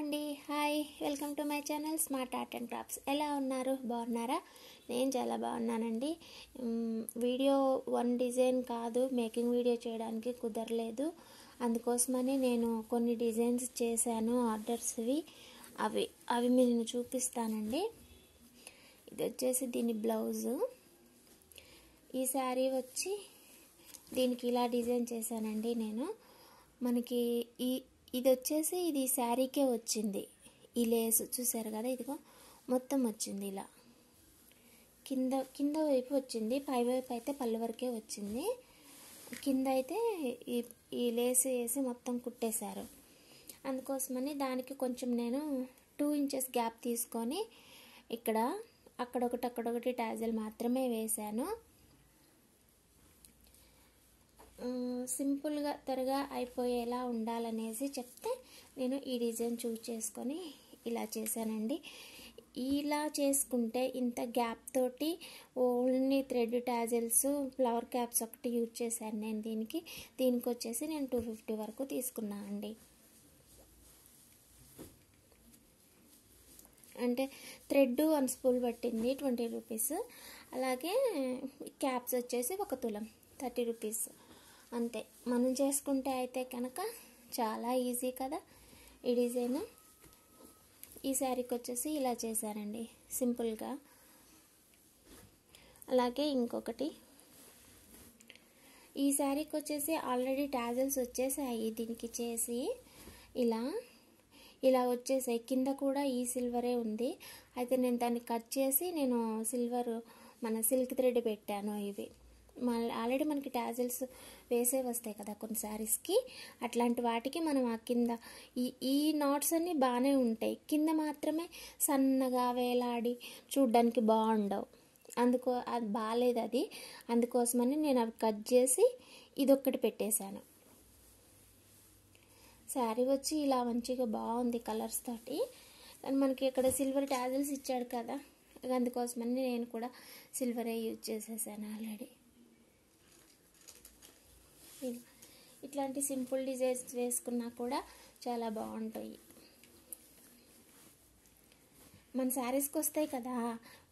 అండి. Hi, welcome to my channel smart art and crafts. ఎలా ఉన్నారు? బాగున్నారా? నేను చాలా బాగున్నానండి. వీడియో వన్ డిజైన్ కాదు, మేకింగ్ వీడియో చేయడానికి కుదరలేదు. అందుకోసమని నేను కొన్ని డిజైన్స్ చేశాను, ఆర్డర్స్వి. అవి నేను చూపిస్తానండి. ఇది వచ్చేసి దీని బ్లౌజు. ఈ శారీ వచ్చి దీనికి ఇలా డిజైన్ చేశానండి నేను. మనకి ఇది వచ్చేసి ఇది శారీకే వచ్చింది. ఈ లేస్ చూసారు కదా, ఇదిగో మొత్తం వచ్చింది ఇలా. కింద వైపు వచ్చింది, పై వైపు అయితే పళ్ళు వరకే వచ్చింది. కింద అయితే ఈ లేస్ వేసి మొత్తం కుట్టేశారు. అందుకోసమని దానికి కొంచెం నేను 2 ఇంచెస్ గ్యాప్ తీసుకొని ఇక్కడ అక్కడొకటి టాజల్ మాత్రమే వేశాను. సింపుల్గా త్వరగా అయిపోయేలా ఉండాలనేసి చెప్తే నేను ఈ డిజైన్ చూస్ చేసుకొని ఇలా చేశానండి. ఇలా చేసుకుంటే ఇంత గ్యాప్ తోటి only thread tassels, flower caps ఒకటి యూజ్ చేశాను నేను. దీనికి వచ్చేసి నేను 250 వరకు తీసుకున్నాను అండి. అంటే థ్రెడ్ 1 స్పూల్ పట్టింది 20 రూపీస్. అలాగే క్యాప్స్ వచ్చేసి 1 తులం 30 రూపీస్ అంతే. మనం చేసుకుంటే అయితే కనుక చాలా ఈజీ కదా ఈ డిజైన్. ఈ శారీకి వచ్చేసి ఇలా చేశానండి సింపుల్గా. అలాగే ఇంకొకటి, ఈ శారీకి వచ్చేసి ఆల్రెడీ టాజల్స్ వచ్చేసాయి. దీనికి చేసి ఇలా వచ్చేసాయి. కింద కూడా ఈ సిల్వరే ఉంది. అయితే నేను దాన్ని కట్ చేసి నేను సిల్వర్ మన సిల్క్ థ్రెడ్ పెట్టాను. ఇవి ఆల్రెడీ మనకి టాజల్స్ వేసే వస్తాయి కదా కొన్ని శారీస్కి. అట్లాంటి వాటికి మనం ఆ కింద ఈ నాట్స్ అన్నీ బాగానే ఉంటాయి, కింద మాత్రమే సన్నగా వేలాడి చూడ్డానికి బాగుండవు. అది బాగాలేదు అది. అందుకోసమని నేను అవి కట్ చేసి ఇదొక్కటి పెట్టేశాను. శారీ వచ్చి ఇలా మంచిగా బాగుంది కలర్స్ తోటి. కానీ మనకి ఇక్కడ సిల్వర్ టాజల్స్ ఇచ్చాడు కదా, అందుకోసమని నేను కూడా సిల్వరే యూజ్ చేసేసాను ఆల్రెడీ. ఇట్లాంటి సింపుల్ డిజైన్స్ వేసుకున్నా కూడా చాలా బాగుంటాయి. మన శారీస్కి వస్తాయి కదా,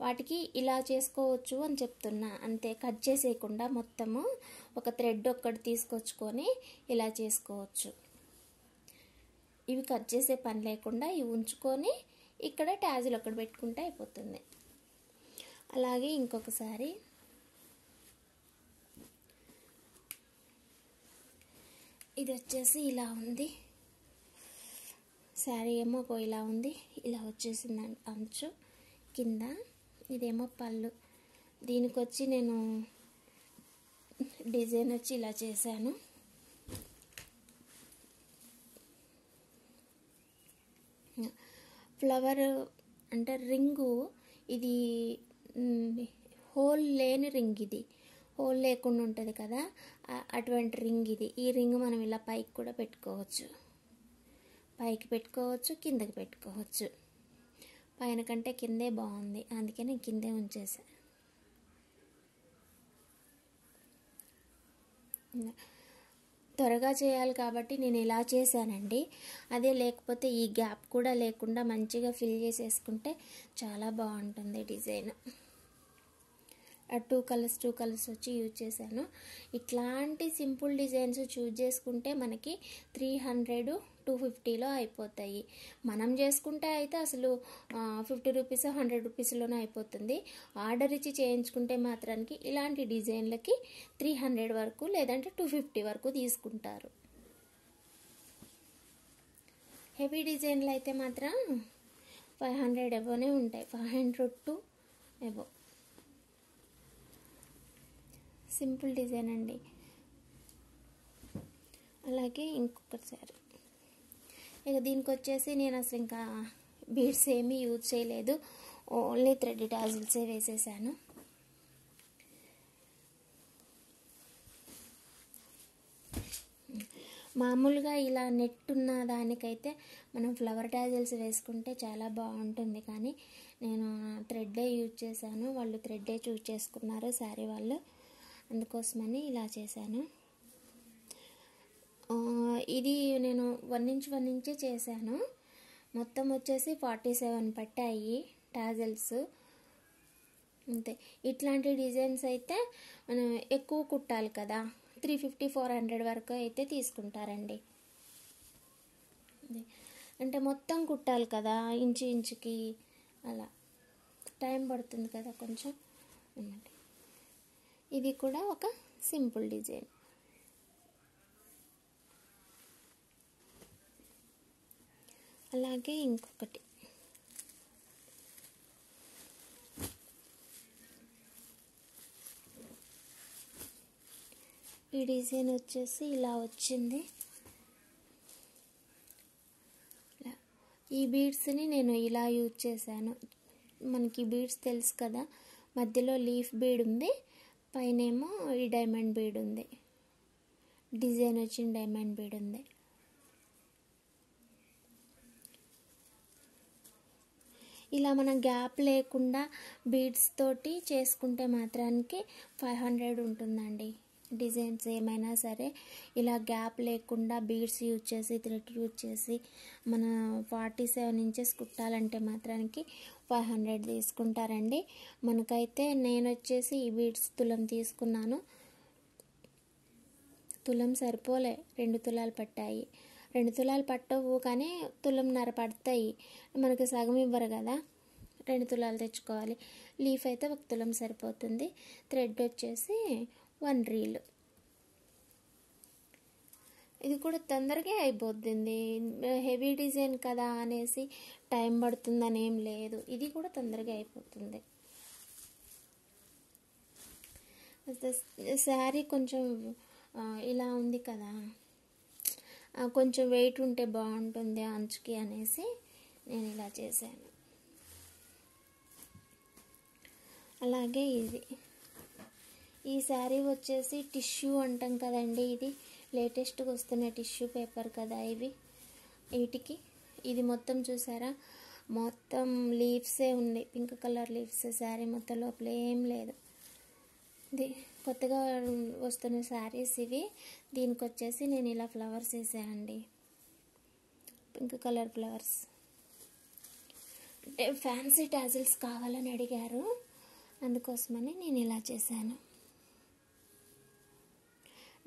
వాటికి ఇలా చేసుకోవచ్చు అని చెప్తున్నా అంతే. కట్ చేసేయకుండా మొత్తము ఒక థ్రెడ్ ఒక్కటి తీసుకొచ్చుకొని ఇలా చేసుకోవచ్చు. ఇవి కట్ చేసే పని లేకుండా ఇవి ఉంచుకొని ఇక్కడ టాజిల్ ఒకటి పెట్టుకుంటే అయిపోతుంది. అలాగే ఇంకొకసారి ఇది వచ్చేసి ఇలా ఉంది. శారీ ఏమో ఇలా ఉంది, ఇలా వచ్చేసింది అంచు కింద. ఇదేమో పళ్ళు. దీనికి వచ్చి నేను డిజైన్ వచ్చి ఇలా చేశాను. ఫ్లవర్ అంటే రింగు, ఇది హోల్ లేని రింగ్. ఇది హోల్ లేకుండా ఉంటుంది కదా, అటువంటి రింగ్ ఇది. ఈ రింగ్ మనం ఇలా పైకి కూడా పెట్టుకోవచ్చు, కిందకి పెట్టుకోవచ్చు. పైన కంటే కిందే బాగుంది, అందుకే నేను కిందే ఉంచేసా. త్వరగా చేయాలి కాబట్టి నేను ఇలా చేశానండి. అదే లేకపోతే ఈ గ్యాప్ కూడా లేకుండా మంచిగా ఫిల్ చేసేసుకుంటే చాలా బాగుంటుంది డిజైన్. 2 కలర్స్ వచ్చి యూజ్ చేశాను. ఇట్లాంటి సింపుల్ డిజైన్స్ చూజ్ చేసుకుంటే మనకి 300 250లో అయిపోతాయి. మనం చేసుకుంటే అయితే అసలు 50 రూపీస్ 100 రూపీస్లోనే అయిపోతుంది. ఆర్డర్ ఇచ్చి చేయించుకుంటే మాత్రానికి ఇలాంటి డిజైన్లకి 300 వరకు లేదంటే 250 వరకు తీసుకుంటారు. హెవీ డిజైన్లు అయితే మాత్రం 500 ఎబోనే ఉంటాయి, 500 to ఎబో. సింపుల్ డిజైన్ అండి. అలాగే ఇంకొకసారి ఇక దీనికి వచ్చేసి నేను అసలు ఇంకా బీడ్స్ ఏమీ యూజ్ చేయలేదు, ఓన్లీ థ్రెడ్ టాజిల్సే వేసేసాను. మామూలుగా ఇలా నెట్ ఉన్న దానికైతే మనం ఫ్లవర్ టాజిల్స్ వేసుకుంటే చాలా బాగుంటుంది, కానీ నేను థ్రెడ్డే యూజ్ చేశాను. వాళ్ళు థ్రెడ్డే చూజ్ చేసుకున్నారు శారీ వాళ్ళు, అందుకోసమని ఇలా చేశాను. ఇది నేను 1 ఇంచ్ చేశాను. మొత్తం వచ్చేసి 47 పట్టాయి టాజల్స్. అంతే. ఇట్లాంటి డిజైన్స్ అయితే మనం ఎక్కువ కుట్టాలి కదా, 350-400 వరకు అయితే తీసుకుంటారండి. అంటే మొత్తం కుట్టాలి కదా, ఇంచుకి అలా టైం పడుతుంది కదా కొంచెం అన్నమాట. ఇది కూడా ఒక సింపుల్ డిజైన్. అలాగే ఇంకొకటి ఈ డిజైన్ వచ్చేసి ఇలా వచ్చింది. ఈ బీడ్స్ని నేను ఇలా యూజ్ చేశాను. మనకి బీడ్స్ తెలుసు కదా, మధ్యలో లీఫ్ బీడ్ ఉంది, పైనేమో ఈ డైమండ్ బీడ్ ఉంది, డిజైన్ వచ్చిన డైమండ్ బీడ్ ఉంది. ఇలా మనం గ్యాప్ లేకుండా బీడ్స్ తోటి చేసుకుంటే మాత్రానికి 500 ఉంటుందండి. డిజైన్స్ ఏమైనా సరే ఇలా గ్యాప్ లేకుండా బీడ్స్ యూజ్ చేసి, థ్రెడ్ యూజ్ చేసి మన 47 ఇంచెస్ కుట్టాలంటే మాత్రానికి 500 తీసుకుంటారండి. మనకైతే నేను వచ్చేసి ఈ బీడ్స్ తులం తీసుకున్నాను. తులం సరిపోలే, 2 తులాలు పట్టాయి. 2 తులాలు పట్టవు కానీ తులంన్నర పడతాయి. మనకి సగం ఇవ్వరు కదా, 2 తులాలు తెచ్చుకోవాలి. లీఫ్ అయితే 1 తులం సరిపోతుంది. థ్రెడ్ వచ్చేసి 1 రీల్. ఇది కూడా తొందరగా అయిపోతుంది. హెవీ డిజైన్ కదా అనేసి టైం పడుతుందని ఏం లేదు, ఇది కూడా తొందరగా అయిపోతుంది. శారీ కొంచెం ఇలా ఉంది కదా, కొంచెం వెయిట్ ఉంటే బాగుంటుంది అంచుకి అనేసి నేను ఇలా చేశాను. అలాగే ఈ శారీ వచ్చేసి టిష్యూ అంటాం కదండి, ఇది లేటెస్ట్గా వస్తున్న టిష్యూ పేపర్ కదా వీటికి. ఇది మొత్తం చూసారా, మొత్తం లీవ్సే ఉన్నాయి, పింక్ కలర్ లీవ్స్. శారీ మొత్తం లోపల ఏం లేదు. ఇది కొత్తగా వస్తున్న శారీస్ ఇవి. దీనికి వచ్చేసి నేను ఇలా ఫ్లవర్స్ వేసానండి, పింక్ కలర్ ఫ్లవర్స్. అంటే ఫ్యాన్సీ టాజిల్స్ కావాలని అడిగారు, అందుకోసమని నేను ఇలా చేశాను.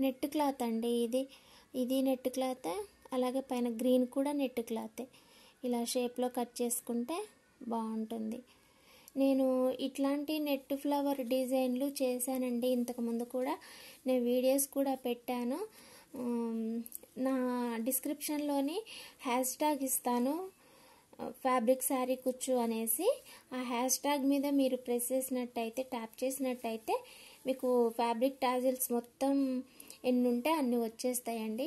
నెట్ క్లాత్ అండి ఇది నెట్ క్లాత్. అలాగే పైన గ్రీన్ కూడా నెట్ క్లాతే. ఇలా షేప్లో కట్ చేసుకుంటే బాగుంటుంది. నేను ఇట్లాంటి నెట్ ఫ్లవర్ డిజైన్లు చేశానండి ఇంతకుముందు కూడా. నేను వీడియోస్ కూడా పెట్టాను. నా డిస్క్రిప్షన్లోని #, ఇస్తాను, ఫ్యాబ్రిక్ శారీ కుచ్చు అనేసి. ఆ #, మీద మీరు ప్రెస్ చేసినట్టయితే, ట్యాప్ చేసినట్టయితే మీకు ఫ్యాబ్రిక్ టాజిల్స్ మొత్తం ఎన్ని ఉంటే అన్ని వచ్చేస్తాయండి.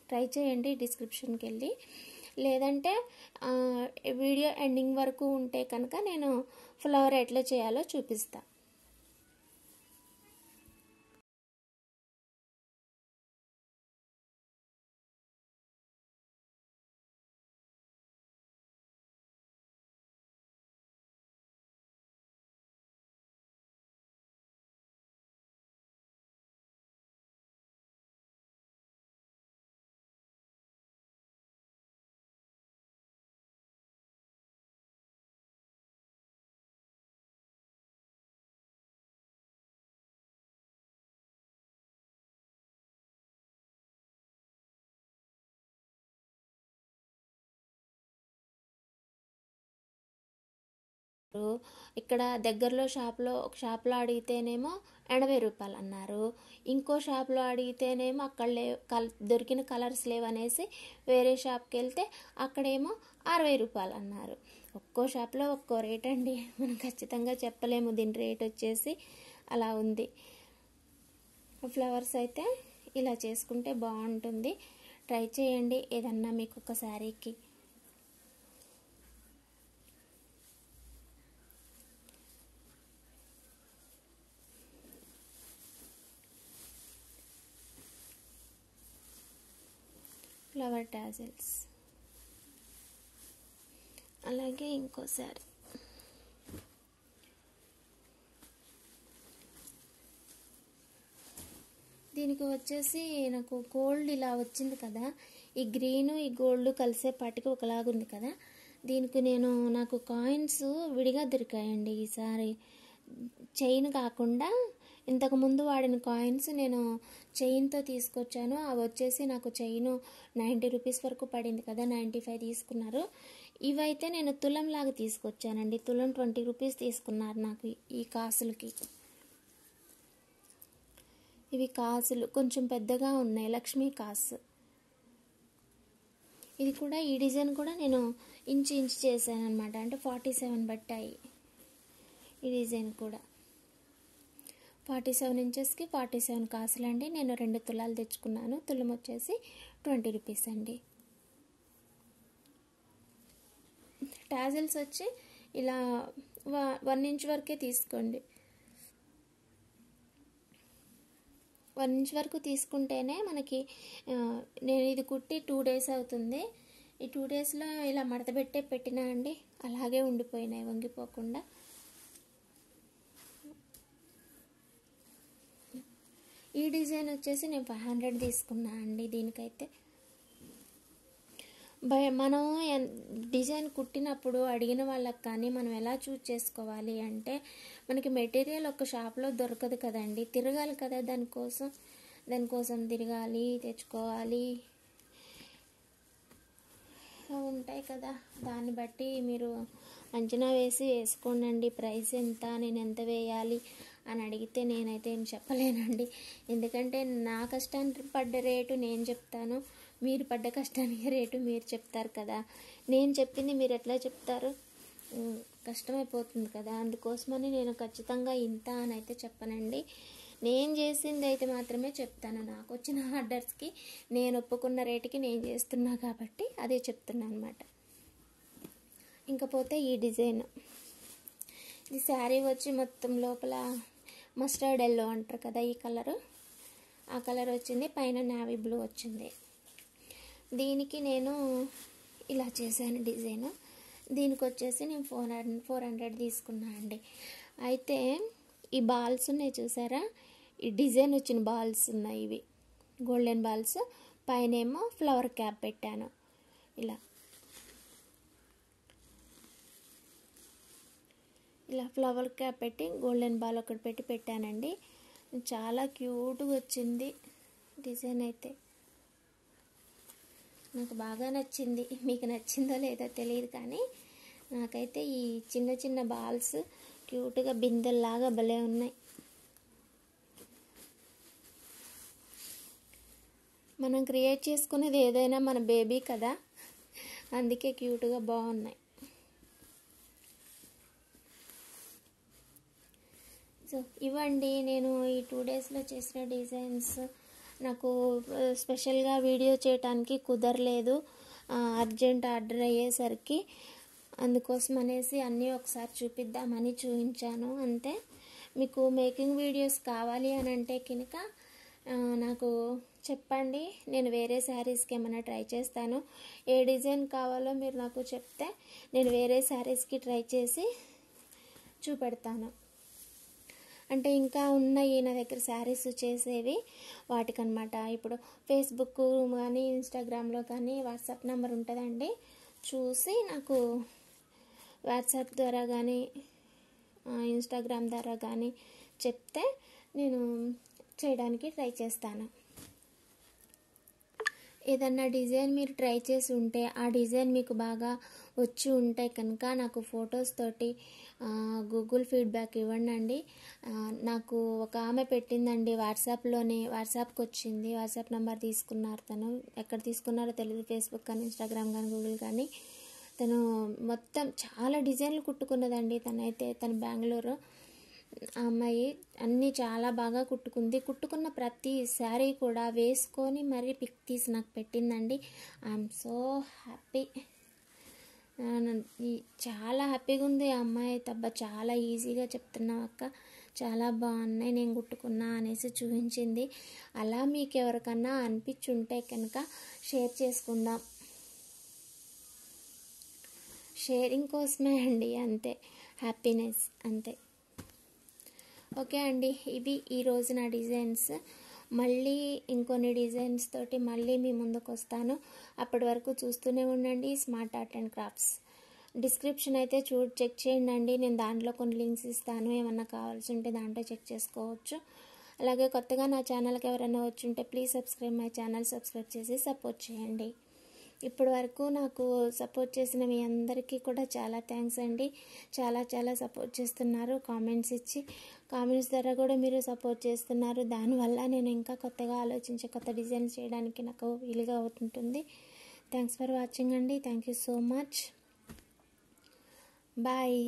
ట్రై చేయండి డిస్క్రిప్షన్కి వెళ్ళి. లేదంటే వీడియో ఎండింగ్ వరకు ఉంటే కనుక నేను ఫ్లవర్ ఎట్లా చేయాలో చూపిస్తా. ఇక్కడ దగ్గరలో ఒక షాప్లో అడిగితేనేమో 80 రూపాయలు అన్నారు. ఇంకో షాప్లో అడిగితేనేమో అక్కడ దొరికిన కలర్స్ లేవనేసి వేరే షాప్కి వెళ్తే అక్కడేమో 60 రూపాయలు అన్నారు. ఒక్కో షాప్లో ఒక్కో రేట్ అండి, మనం ఖచ్చితంగా చెప్పలేము దీని రేట్ వచ్చేసి. అలా ఉంది. ఫ్లవర్స్ అయితే ఇలా చేసుకుంటే బాగుంటుంది. ట్రై చేయండి ఏదన్నా మీకు ఒక శారీకి. Flower tassels. అలాగే ఇంకోసారి దీనికి వచ్చేసి నాకు గోల్డ్ ఇలా వచ్చింది కదా, ఈ గ్రీను ఈ గోల్డ్ కలిసేపాటికి ఒకలాగుంది కదా, దీనికి నాకు కాయిన్స్ విడిగా దొరికాయండి ఈసారి. చైన్ కాకుండా ఇంతకుముందు వాడిన కాయిన్స్ నేను చైన్తో తీసుకొచ్చాను. అవి వచ్చేసి నాకు చైన్ 90 రూపీస్ వరకు పడింది కదా, 95 తీసుకున్నారు. ఇవైతే నేను తులంలాగా తీసుకొచ్చానండి. తులం 20 రూపీస్ తీసుకున్నారు నాకు ఈ కాసులకి. ఇవి కాసులు కొంచెం పెద్దగా ఉన్నాయి, లక్ష్మీ కాసు. ఇది కూడా ఈ డిజైన్ కూడా నేను ఇంచు చేశాను అనమాట. అంటే 47 పట్టాయి ఈ డిజైన్ కూడా. 47 ఇంచెస్కి 47 కాసులు అండి. నేను 2 తులాలు తెచ్చుకున్నాను. తులం వచ్చేసి 20 రూపీస్ అండి. టాజిల్స్ వచ్చి ఇలా 1 ఇంచ్ వరకే తీసుకోండి. 1 ఇంచ్ వరకు తీసుకుంటేనే మనకి, నేను ఇది కుట్టి 2 డేస్ అవుతుంది. ఈ 2 డేస్లో ఇలా మడత పెట్టినా అండి, అలాగే ఉండిపోయినాయి వంగిపోకుండా. ఈ డిజైన్ వచ్చేసి నేను 500 తీసుకున్నా అండి. దీనికైతే మనం డిజైన్ కుట్టినప్పుడు అడిగిన వాళ్ళకి కానీ మనం ఎలా చూస్ చేసుకోవాలి అంటే, మనకి మెటీరియల్ ఒక షాప్లో దొరకదు కదండి, తిరగాలి కదా, దానికోసం తిరగాలి, తెచ్చుకోవాలి ఉంటాయి కదా. దాన్ని బట్టి మీరు అంచనా వేసుకోండి. ప్రైస్ ఎంత, నేను ఎంత వేయాలి అని అడిగితే నేనైతే ఏం చెప్పలేనండి. ఎందుకంటే నా కష్టానికి పడ్డ రేటు నేను చెప్తాను, మీరు పడ్డ కష్టానికి రేటు మీరు చెప్తారు కదా. నేను చెప్పింది మీరు ఎట్లా చెప్తారు? కష్టమైపోతుంది కదా. అందుకోసమని నేను ఖచ్చితంగా ఇంత అని అయితే చెప్పనండి. నేను చేసింది అయితే మాత్రమే చెప్తాను. నాకు వచ్చిన ఆర్డర్స్కి నేను ఒప్పుకున్న రేటుకి నేను చేస్తున్నా కాబట్టి అదే చెప్తున్నా అనమాట. ఇంకపోతే ఈ డిజైన్, ఈ శారీ వచ్చి మొత్తం లోపల మస్టర్డ్ ఎల్లో అంటారు కదా, ఈ కలరు, ఆ కలర్ వచ్చింది. పైన నావీ బ్లూ వచ్చింది. దీనికి నేను ఇలా చేశాను డిజైన్. దీనికి వచ్చేసి నేను 400 తీసుకున్నా అండి. అయితే ఈ బాల్స్ ఉన్నాయి చూసారా, ఈ డిజైన్ వచ్చిన బాల్స్ ఉన్నాయి, ఇవి గోల్డెన్ బాల్స్. పైన ఏమో ఫ్లవర్ క్యాప్ పెట్టాను. ఇలా ఫ్లవర్ క్యాప్ పెట్టి గోల్డెన్ బాల్ ఒకటి పెట్టానండి. చాలా క్యూట్గా వచ్చింది డిజైన్ అయితే. నాకు బాగా నచ్చింది. మీకు నచ్చిందో లేదో తెలియదు కానీ నాకైతే ఈ చిన్న చిన్న బాల్స్ క్యూట్గా బిందెల్లాగా భలే ఉన్నాయి. మనం క్రియేట్ చేసుకునేది ఏదైనా మన బేబీ కదా, అందుకే క్యూట్గా బాగున్నాయి. సో ఇవ్వండి నేను ఈ 2 డేస్లో చేసిన డిజైన్స్. నాకు స్పెషల్గా వీడియో చేయడానికి కుదరలేదు, అర్జెంట్ ఆర్డర్ అయ్యేసరికి. అందుకోసం అనేసి అన్నీ ఒకసారి చూపిద్దామని చూపించాను అంతే. మీకు మేకింగ్ వీడియోస్ కావాలి అని అంటే కనుక నాకు చెప్పండి. నేను వేరే శారీస్కి ఏమైనా ట్రై చేస్తాను. ఏ డిజైన్ కావాలో మీరు నాకు చెప్తే నేను వేరే శారీస్కి ట్రై చేసి చూపెడతాను. అంటే ఇంకా ఉన్నాయి నా దగ్గర శారీస్ చేసేవి, వాటికనమాట. ఇప్పుడు ఫేస్బుక్ కానీ ఇన్స్టాగ్రామ్లో కానీ వాట్సాప్ నెంబర్ ఉంటుందండి, చూసి నాకు వాట్సాప్ ద్వారా కానీ ఇన్స్టాగ్రామ్ ద్వారా కానీ చెప్తే నేను చేయడానికి ట్రై చేస్తాను. ఏదన్నా డిజైన్ మీరు ట్రై చేసి ఉంటే, ఆ డిజైన్ మీకు బాగా వచ్చి ఉంటే కనుక నాకు ఫొటోస్ తోటి గూగుల్ ఫీడ్బ్యాక్ ఇవ్వండి. నాకు ఒక ఆమె పెట్టిందండి వాట్సాప్కి వచ్చింది. వాట్సాప్ నెంబర్ తీసుకున్నారు. తను ఎక్కడ తీసుకున్నారో తెలియదు, ఫేస్బుక్ కానీ ఇన్స్టాగ్రామ్ కానీ గూగుల్ కానీ. తను మొత్తం చాలా డిజైన్లు కుట్టుకున్నదండి. తను బెంగళూరు అమ్మాయి. అన్నీ చాలా బాగా కుట్టుకున్న ప్రతి శారీ కూడా వేసుకొని మరీ పిక్ తీసి నాకు పెట్టిందండి. ఐఎమ్ సో హ్యాపీ, చాలా హ్యాపీగా ఉంది ఆ అమ్మాయి. తబ్బా చాలా ఈజీగా చెప్తున్నావు అక్క, చాలా బాగున్నాయి నేను కుట్టుకున్నా అనేసి చూపించింది. అలా మీకు ఎవరికన్నా అనిపించుంటే కనుక షేర్ చేసుకుందాం. షేరింగ్ కోసమే అండి, అంతే, హ్యాపీనెస్ అంతే. ఓకే అండి, ఇవి ఈరోజు నా డిజైన్స్. మళ్ళీ ఇంకొన్ని డిజైన్స్ తోటి మళ్ళీ మీ ముందుకు వస్తాను. అప్పటి వరకు చూస్తూనే ఉండండి smart art and crafts. Description అయితే చెక్ చేయండి. నేను దాంట్లో కొన్ని లింక్స్ ఇస్తాను, ఏమన్నా కావాల్సి ఉంటే దాంట్లో చెక్ చేసుకోవచ్చు. అలాగే కొత్తగా నా ఛానల్కి ఎవరైనా వచ్చి ఉంటే please subscribe my channel, subscribe చేసి సపోర్ట్ చేయండి. ఇప్పటి వరకు నాకు సపోర్ట్ చేసిన మీ అందరికీ కూడా చాలా థ్యాంక్స్ అండి. చాలా సపోర్ట్ చేస్తున్నారు, కామెంట్స్ ఇచ్చి. కామెంట్స్ ద్వారా కూడా మీరు సపోర్ట్ చేస్తున్నారు. దానివల్ల నేను ఇంకా కొత్తగా ఆలోచించే కొత్త డిజైన్స్ చేయడానికి నాకు వీలుగా అవుతుంటుంది. థ్యాంక్స్ ఫర్ వాచింగ్ అండి. Thank you so much. Bye.